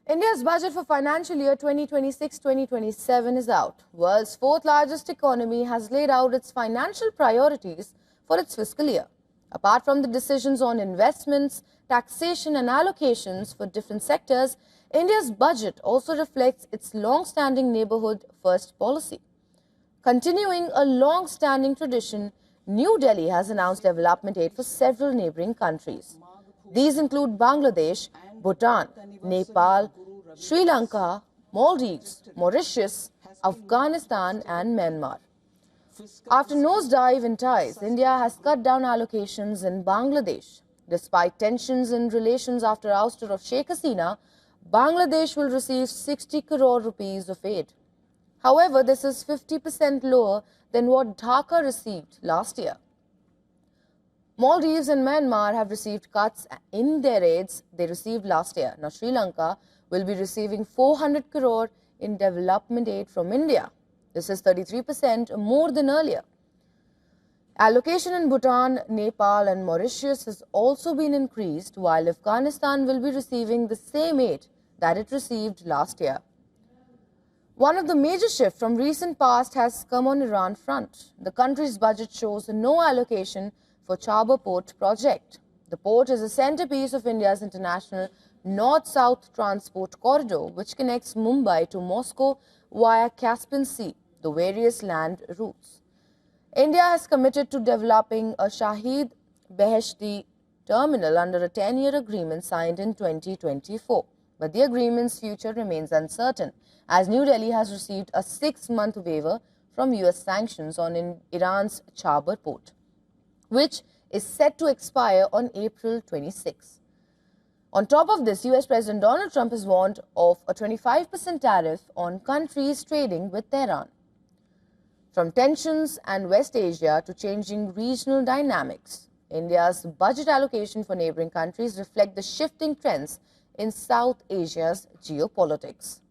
India's budget for financial year 2026-2027 is out. World's fourth largest economy has laid out its financial priorities for its fiscal year. Apart from the decisions on investments, taxation and allocations for different sectors, India's budget also reflects its long-standing neighborhood-first policy. Continuing a long-standing tradition, New Delhi has announced development aid for several neighboring countries. These include Bangladesh, Bhutan, Nepal, Sri Lanka, Maldives, Mauritius, Afghanistan and Myanmar. After nosedive in ties, India has cut down allocations in Bangladesh. Despite tensions in relations after ouster of Sheikh Hasina, Bangladesh will receive 60 crore rupees of aid. However, this is 50% lower than what Dhaka received last year. Maldives and Myanmar have received cuts in their aids they received last year. Now, Sri Lanka will be receiving 400 crore in development aid from India. This is 33% more than earlier. Allocation in Bhutan, Nepal and Mauritius has also been increased, while Afghanistan will be receiving the same aid that it received last year. One of the major shifts from recent past has come on Iran front. The country's budget shows no allocation for Chabahar Port project. The port is a centerpiece of India's international north-south transport corridor, which connects Mumbai to Moscow via Caspian Sea, the various land routes. India has committed to developing a Shahid Beheshti terminal under a 10-year agreement signed in 2024. But the agreement's future remains uncertain, as New Delhi has received a 6-month waiver from US sanctions on Iran's Chabahar Port, which is set to expire on April 26. On top of this, US President Donald Trump has warned of a 25% tariff on countries trading with Tehran. From tensions and West Asia to changing regional dynamics, India's budget allocation for neighboring countries reflect the shifting trends in South Asia's geopolitics.